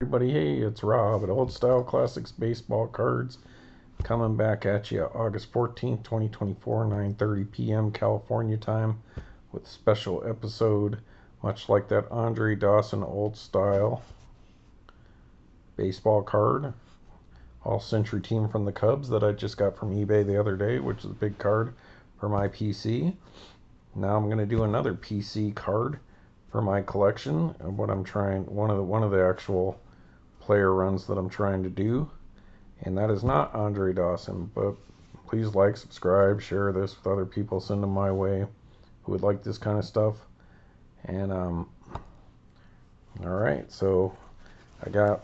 Everybody, hey, it's Rob at Old Style Classics Baseball Cards, coming back at you August 14th, 2024, 9:30 p.m. California time, with a special episode, much like that Andre Dawson Old Style baseball card, all century team from the Cubs that I just got from eBay the other day, which is a big card for my PC. Now I'm going to do another PC card for my collection of what I'm trying, one of the actual player runs that I'm trying to do, and that is not Andre Dawson. But please like, subscribe, share this with other people, send them my way who would like this kind of stuff. And all right, so I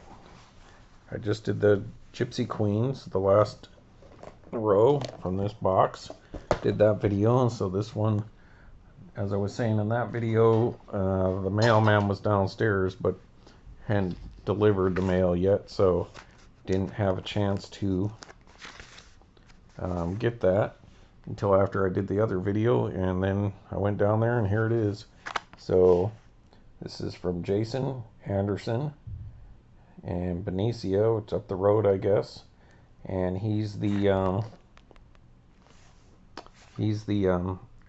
just did the Gypsy Queens, the last row from this box. Did that video, and so this one, as I was saying in that video, the mailman was downstairs, but hadn't delivered the mail yet, so didn't have a chance to get that until after I did the other video, and then I went down there and here it is. So this is from Jason Anderson and Benicio. It's up the road, I guess, and he's the Allen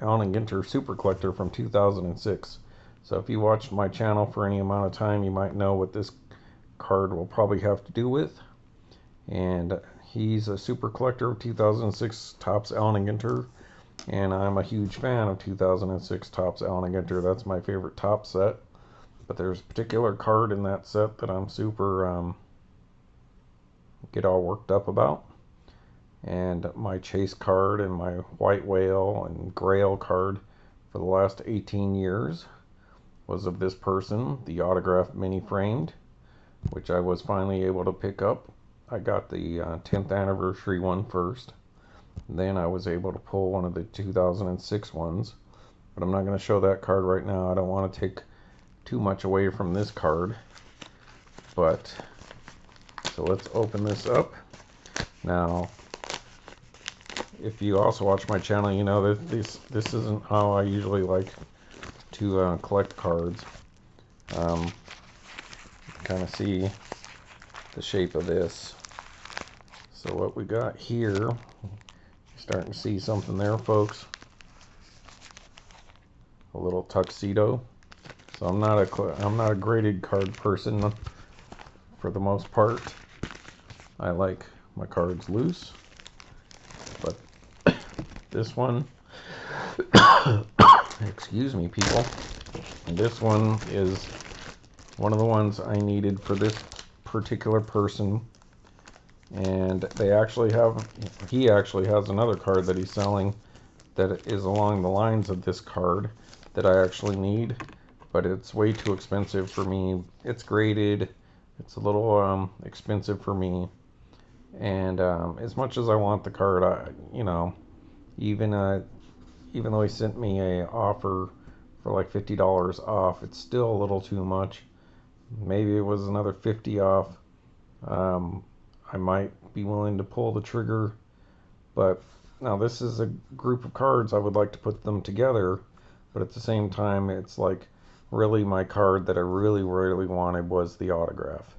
and Ginter Super Collector from 2006. So if you watched my channel for any amount of time, you might know what this card will probably have to do with. And he's a super collector of 2006 Topps Allen and Ginter, and I'm a huge fan of 2006 Topps Allen and Ginter. That's my favorite Topps set. But there's a particular card in that set that I'm super get all worked up about. And my chase card and my white whale and grail card for the last 18 years was of this person, the autographed mini framed, which I was finally able to pick up. I got the 10th anniversary one first. Then I was able to pull one of the 2006 ones. But I'm not going to show that card right now. I don't want to take too much away from this card. But, so let's open this up. Now, if you also watch my channel, you know that this isn't how I usually like to collect cards. Kind of see the shape of this. So what we got here, starting to see something there, folks. A little tuxedo. So I'm not a graded card person for the most part. I like my cards loose. But this one, excuse me, people. This one is one of the ones I needed for this particular person. And he actually has another card that he's selling that is along the lines of this card that I actually need, but it's way too expensive for me. It's graded. It's a little expensive for me. And as much as I want the card, even though he sent me a offer for like $50 off, it's still a little too much. Maybe it was another 50 off. I might be willing to pull the trigger, but now this is a group of cards. I would like to put them together, but at the same time, it's like really my card that I really wanted was the autograph,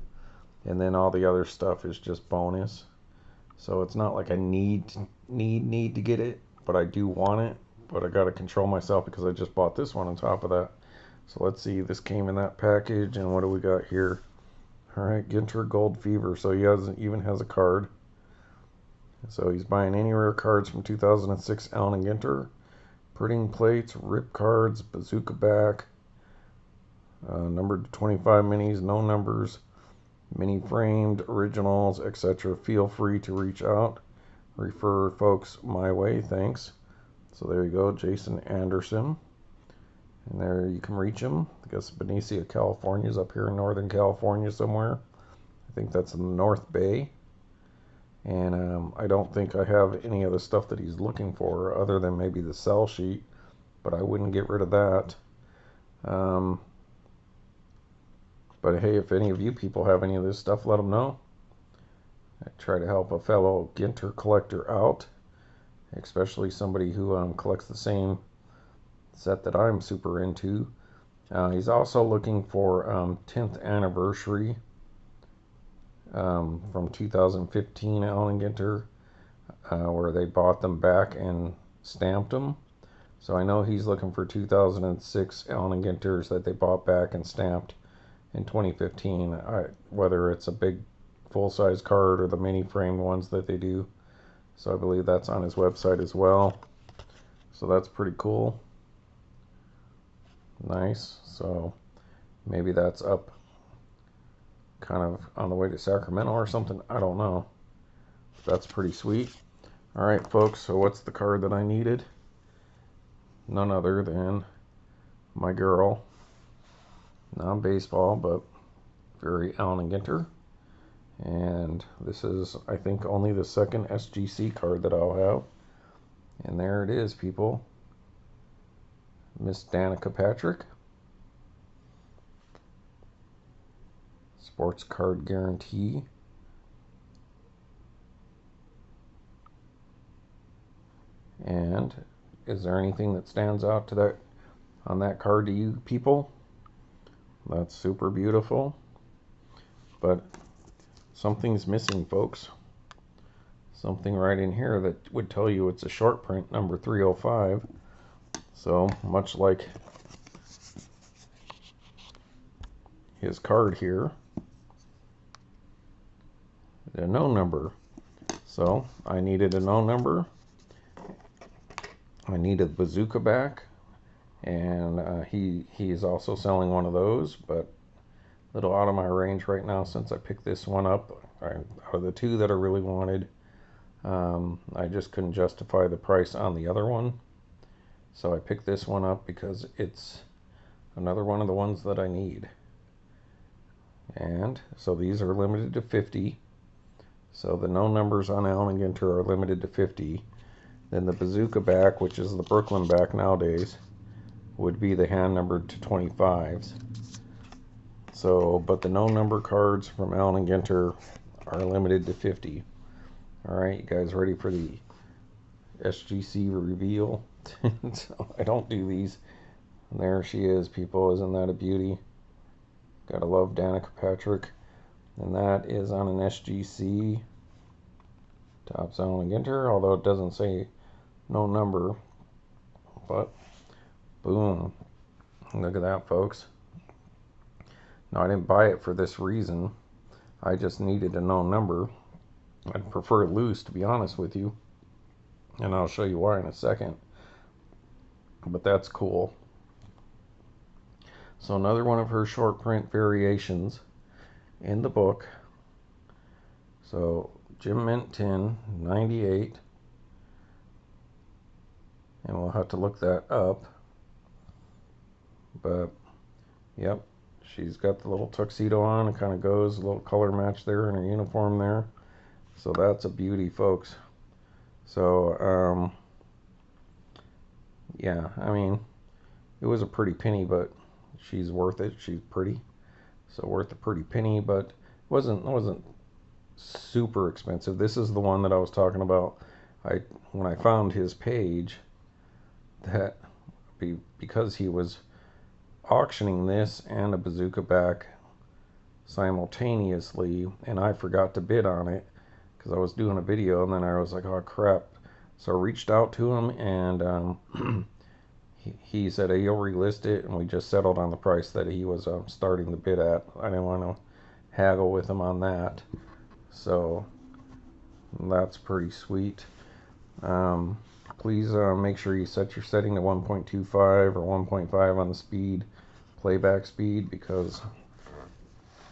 and then all the other stuff is just bonus. So it's not like I need to get it, but I do want it. But I got to control myself because I just bought this one on top of that. So let's see, this came in that package, and what do we got here? All right, Ginter Gold Fever. So he even has a card. So he's buying any rare cards from 2006 Allen and Ginter. Printing plates, rip cards, bazooka back, numbered 25 minis, no numbers, mini framed, originals, etc. Feel free to reach out. Refer folks my way, thanks. So there you go, Jason Anderson. And there you can reach him. I guess Benicia, California is up here in Northern California somewhere. I think that's in the North Bay. And I don't think I have any of the stuff that he's looking for other than maybe the sell sheet, but I wouldn't get rid of that. But hey, if any of you people have any of this stuff, let them know. I try to help a fellow Ginter collector out, especially somebody who collects the same set that I'm super into. He's also looking for 10th anniversary from 2015 Allen Ginter, where they bought them back and stamped them. So I know he's looking for 2006 Allen Ginters that they bought back and stamped in 2015. Whether it's a big full-size card or the mini framed ones that they do. So I believe that's on his website as well. So that's pretty cool. Nice. So maybe that's up kind of on the way to Sacramento or something. I don't know. That's pretty sweet. Alright folks, so what's the card that I needed? None other than my girl. Non-baseball, but very Allen Ginter. And this is, I think, only the second SGC card that I'll have. And there it is, people. Miss Danica Patrick. Sports card guarantee. And is there anything that stands out to that on that card to you people? That's super beautiful. But something's missing, folks. Something right in here that would tell you it's a short print, number 305. So much like his card here, a no number. So I needed a no number. I needed the bazooka back, and he is also selling one of those, but a little out of my range right now since I picked this one up. Out of the two that I really wanted, I just couldn't justify the price on the other one, so I picked this one up because it's another one of the ones that I need. And so these are limited to 50. So the no numbers on Allen Ginter are limited to 50. Then the bazooka back, which is the Brooklyn back nowadays, would be the hand numbered to 25s. So, but the no number cards from Allen Ginter are limited to 50. Alright, you guys ready for the SGC reveal? So I don't do these. And there she is, people. Isn't that a beauty? Gotta love Danica Patrick. And that is on an SGC Topps Allen Ginter, although it doesn't say no number. But boom. Look at that, folks. Now I didn't buy it for this reason. I just needed a no number. I'd prefer loose, to be honest with you. And I'll show you why in a second. But that's cool. So another one of her short print variations in the book. So Gem Mint Tin, 98. And we'll have to look that up. But, yep, she's got the little tuxedo on. It kind of goes, a little color match there in her uniform there. So that's a beauty, folks. So, yeah, I mean, it was a pretty penny, but she's worth it. She's pretty. So worth a pretty penny, but it wasn't super expensive. This is the one that I was talking about. When I found his page, that because he was auctioning this and a bazooka back simultaneously, and I forgot to bid on it because I was doing a video, and then I was like, oh crap. So I reached out to him, and he said he'll relist it, and we just settled on the price that he was starting the bid at. I didn't want to haggle with him on that, so that's pretty sweet. Please make sure you set your setting to 1.25 or 1.5 on the speed, playback speed, because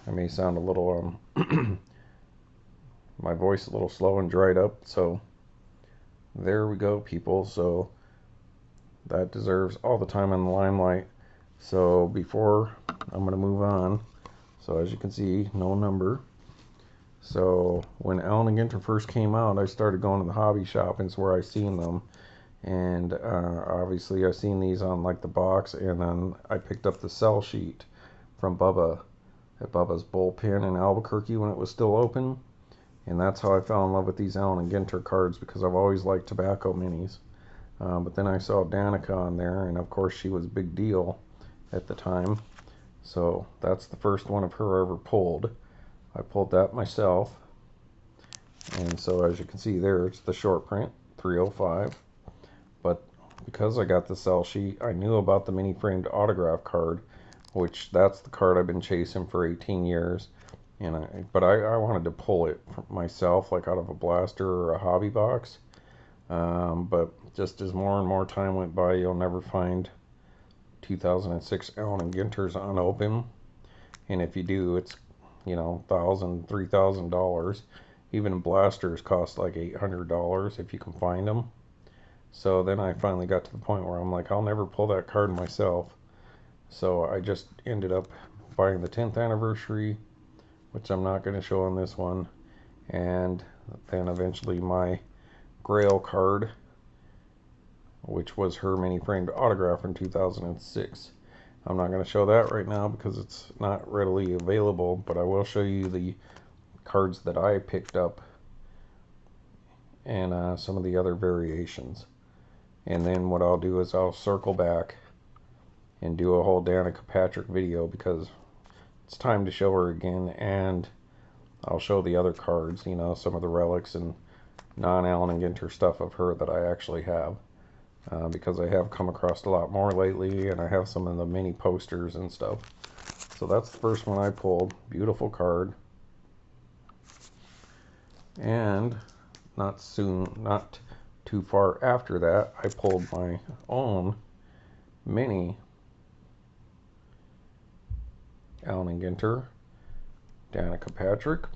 I may sound a little my voice a little slow and dried up. So there we go, people. So that deserves all the time in the limelight. So before I'm going to move on, so as you can see, no number. So when Allen Ginter first came out, I started going to the hobby shop, and it's where I seen them. And obviously I seen these on like the box, and then I picked up the sell sheet from Bubba at Bubba's Bullpen in Albuquerque when it was still open. And that's how I fell in love with these Allen Ginter cards, because I've always liked tobacco minis. But then I saw Danica on there, and of course she was a big deal at the time. So that's the first one of her ever pulled. I pulled that myself, and so as you can see there, it's the short print 305. But because I got the sell sheet, I knew about the mini framed autograph card, which that's the card I've been chasing for 18 years. And I wanted to pull it myself, like out of a blaster or a hobby box. But just as more and more time went by, you'll never find 2006 Allen & Ginter's unopened. And if you do, it's, you know, $1,000, $3,000. Even blasters cost like $800 if you can find them. So then I finally got to the point where I'm like, I'll never pull that card myself. So I just ended up buying the 10th anniversary, which I'm not going to show on this one, and then eventually my Grail card, which was her mini framed autograph in 2006. I'm not going to show that right now because it's not readily available, but I will show you the cards that I picked up and some of the other variations. And then what I'll do is I'll circle back and do a whole Danica Patrick video because it's time to show her again, and I'll show the other cards, you know, some of the relics and non-Allen & Ginter stuff of her that I actually have, because I have come across a lot more lately, and I have some of the mini posters and stuff. So that's the first one I pulled. Beautiful card. And not too far after that, I pulled my own mini Allen & Ginter Danica Patrick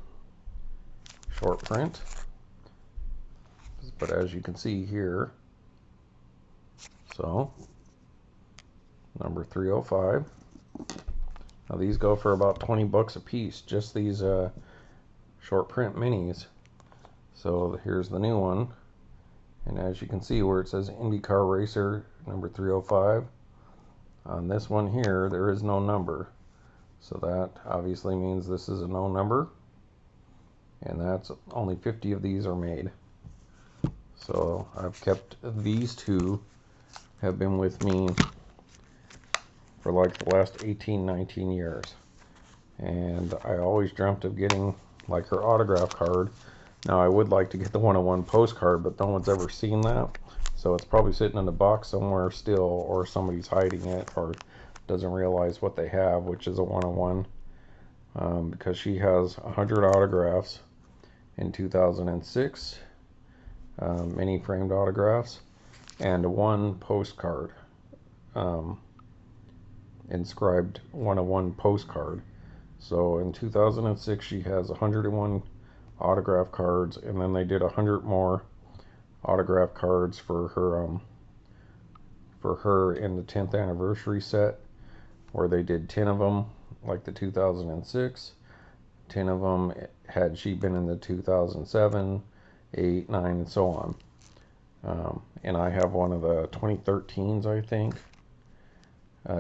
short print. But as you can see here, so number 305. Now these go for about 20 bucks a piece, just these short print minis. So here's the new one, and as you can see where it says IndyCar Racer number 305, on this one here there is no number, so that obviously means this is a no number, and that's only 50 of these are made. So I've kept these two, have been with me for like the last 18-19 years, and I always dreamt of getting like her autograph card. Now I would like to get the 101 postcard, but no one's ever seen that, so it's probably sitting in a box somewhere still, or somebody's hiding it or doesn't realize what they have, which is a 101, because she has 100 autographs in 2006, mini framed autographs, and one postcard, inscribed 101 postcard. So in 2006 she has 101 autograph cards, and then they did 100 more autograph cards for her in the 10th anniversary set, where they did 10 of them like the 2006, 10 of them had she been in the 2007, 8, 9, and so on. And I have one of the 2013s, I think,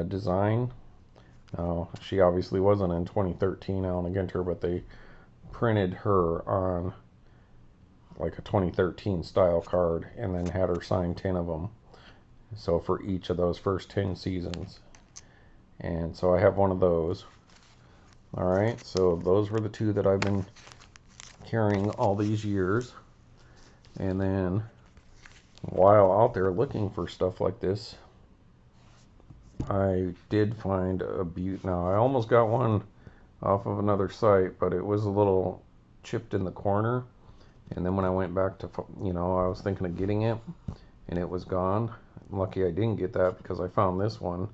design. Now she obviously wasn't in 2013 Allen & Ginter, but they printed her on like a 2013 style card and then had her sign 10 of them, so for each of those first 10 seasons. And so I have one of those. Alright, so those were the two that I've been carrying all these years. And then while out there looking for stuff like this, I did find a beaut. Now I almost got one off of another site, but it was a little chipped in the corner, and then when I went back to, you know, I was thinking of getting it and it was gone. I'm lucky I didn't get that because I found this one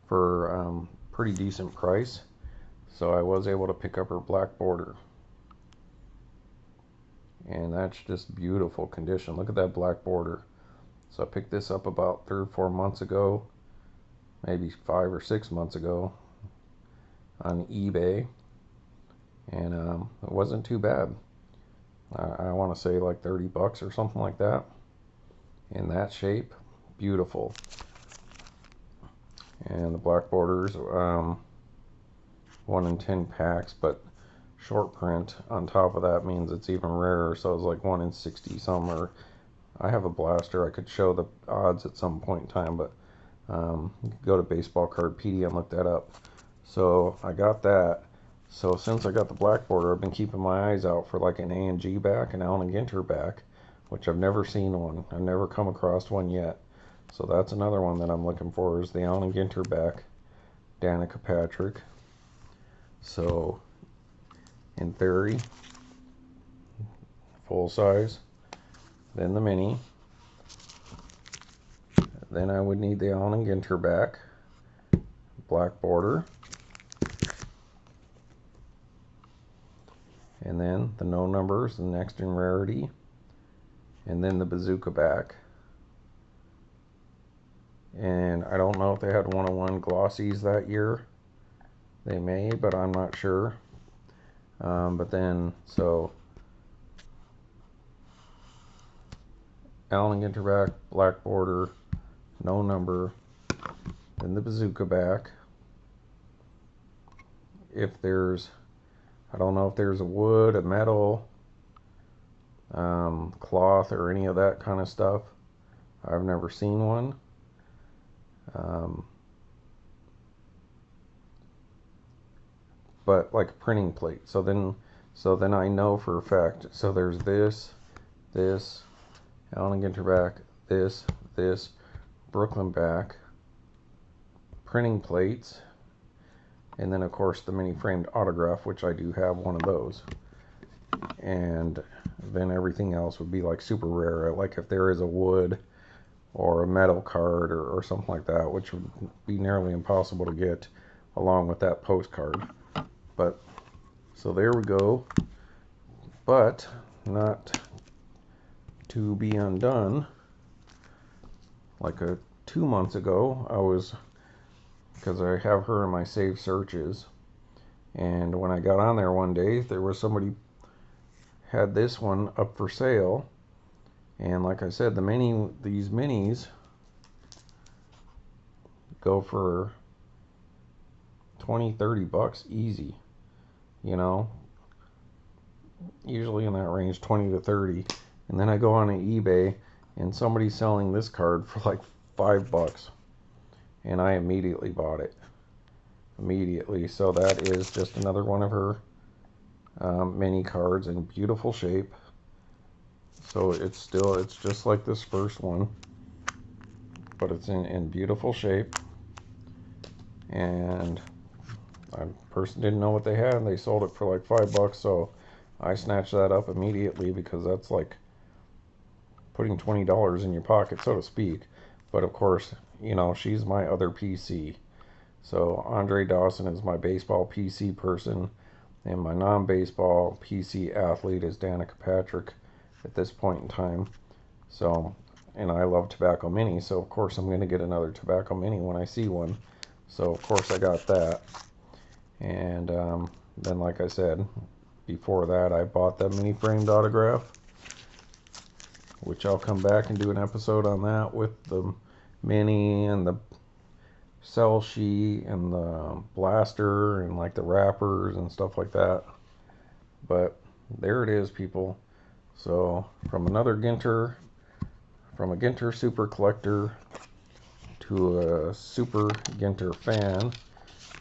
for pretty decent price, so I was able to pick up her black border, and that's just beautiful condition. Look at that black border. So I picked this up about 3 or 4 months ago, maybe 5 or 6 months ago on eBay, and it wasn't too bad. I want to say like 30 bucks or something like that, in that shape. Beautiful. And the black borders, 1 in 10 packs, but short print on top of that means it's even rarer, so it's like 1 in 60 some. Or I have a blaster, I could show the odds at some point in time, but you could go to Baseball Cardpedia and look that up. So I got that. So since I got the black border, I've been keeping my eyes out for like an A&G back, an Allen Ginter back, which I've never seen one. I've never come across one yet. So that's another one that I'm looking for, is the Allen Ginter back, Danica Patrick. So in theory, full size, then the mini, then I would need the Allen Ginter back, black border, and then the no numbers, the next in rarity, and then the bazooka back. And I don't know if they had 101 glossies that year. They may, but I'm not sure. But then, so Allen Ginter back, black border, no number, then the bazooka back. If there's, I don't know if there's a wood, a metal, cloth, or any of that kind of stuff. I've never seen one. But like a printing plate. So then I know for a fact. So there's this, Allen Ginter back, this, Brooklyn back, printing plates, and then of course the mini framed autograph, which I do have one of those. And then everything else would be like super rare, like if there is a wood or a metal card or something like that, which would be nearly impossible to get along with that postcard. But so there we go. But not to be undone, like 2 months ago, I was, because I have her in my saved searches, and when I got on there one day, there was somebody had this one up for sale. And like I said, these minis go for 20-30 bucks easy, you know, usually in that range, 20 to 30. And then I go on eBay and somebody's selling this card for like $5, and I immediately bought it, immediately. So that is just another one of her mini cards in beautiful shape. So it's just like this first one, but it's in beautiful shape. And a person didn't know what they had, and they sold it for like $5, so I snatched that up immediately, because that's like putting $20 in your pocket, so to speak. But of course, you know, she's my other PC. So Andre Dawson is my baseball PC person, and my non-baseball PC athlete is Danica Patrick at this point in time. So, and I love tobacco mini, so of course I'm going to get another tobacco mini when I see one. So of course I got that. And then, like I said, before that I bought that mini framed autograph, which I'll come back and do an episode on that, with the mini and the cell sheet and the blaster and like the wrappers and stuff like that. But there it is, people. So from a Ginter Super Collector to a Super Ginter fan.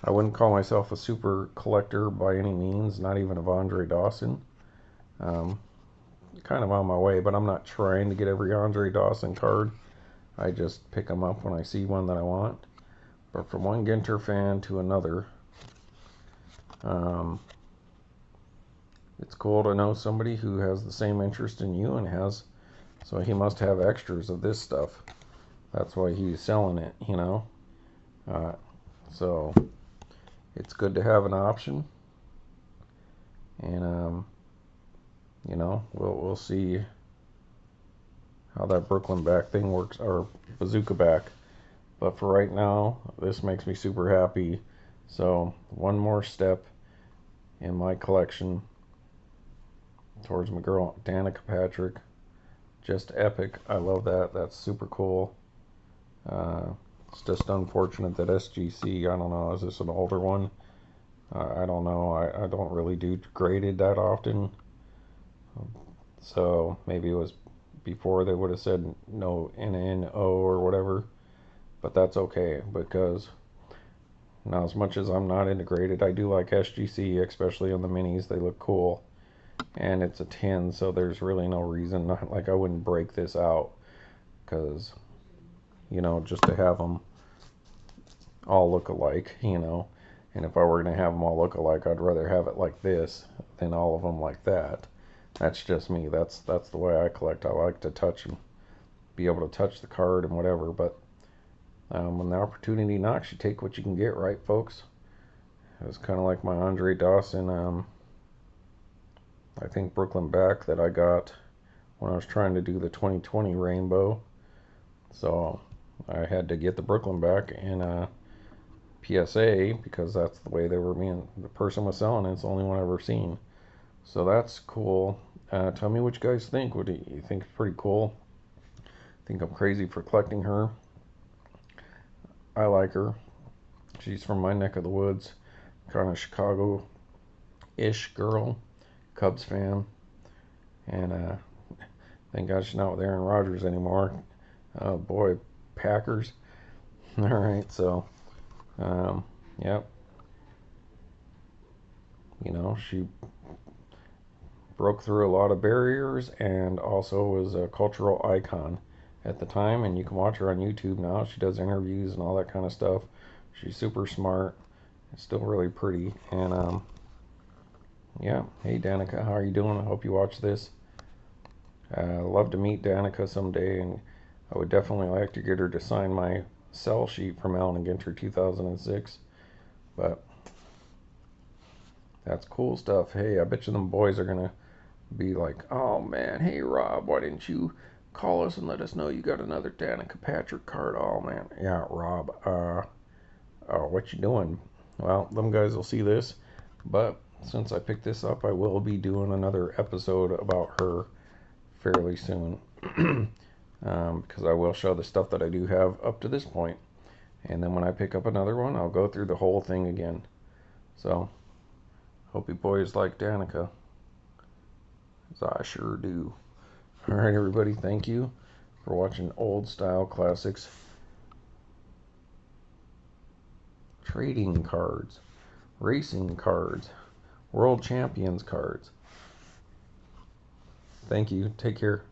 I wouldn't call myself a super collector by any means, not even of Andre Dawson. Kind of on my way, but I'm not trying to get every Andre Dawson card. I just pick them up when I see one that I want. But from one Ginter fan to another, it's cool to know somebody who has the same interest in you, and so he must have extras of this stuff. That's why he's selling it, you know. So it's good to have an option, and you know, we'll see how that Brooklyn back thing works, or bazooka back. But for right now, this makes me super happy. So one more step in my collection towards my girl Danica Patrick. Just epic. I love that. That's super cool. It's just unfortunate that SGC, I don't know, is this an older one? I don't know. I don't really do graded that often. So maybe it was before they would have said no NNO or whatever. But that's okay, because Now, as much as I'm not integrated, I do like SGC, especially on the minis. They look cool. And it's a tin, so there's really no reason, not like I wouldn't break this out, because, you know, just to have them all look alike, you know. And if I were going to have them all look alike, I'd rather have it like this than all of them like that. That's just me. That's the way I collect. I like to touch and be able to touch the card and whatever. But when the opportunity knocks, you take what you can get, right, folks? It was kind of like my Andre Dawson, I think Brooklyn back that I got when I was trying to do the 2020 rainbow. So I had to get the Brooklyn back in PSA because that's the way they were being. The person was selling it. It's the only one I've ever seen. So that's cool. Tell me what you guys think. What do you think? It's pretty cool. Think I'm crazy for collecting her. I like her. She's from my neck of the woods, kind of Chicago-ish girl, Cubs fan, and thank God she's not with Aaron Rodgers anymore. Oh boy, Packers. All right, so yep, you know, she broke through a lot of barriers and also was a cultural icon at the time. And you can watch her on YouTube now. She does interviews and all that kind of stuff. She's super smart. Still really pretty. And yeah, hey Danica, how are you doing? I hope you watch this. Love to meet Danica someday, and I would definitely like to get her to sign my sell sheet from Allen & Ginter 2006. But that's cool stuff. Hey, I bet you them boys are gonna be like, oh man, hey Rob, why didn't you call us and let us know you got another Danica Patrick card? Oh man, yeah, Rob, oh, what you doing? Well, them guys will see this, but since I picked this up, I will be doing another episode about her fairly soon. Because I will show the stuff that I do have up to this point. And then when I pick up another one, I'll go through the whole thing again. So, hope you boys like Danica, as I sure do. Alright everybody, thank you for watching Old Style Classics trading cards, racing cards, world champions cards. Thank you. Take care.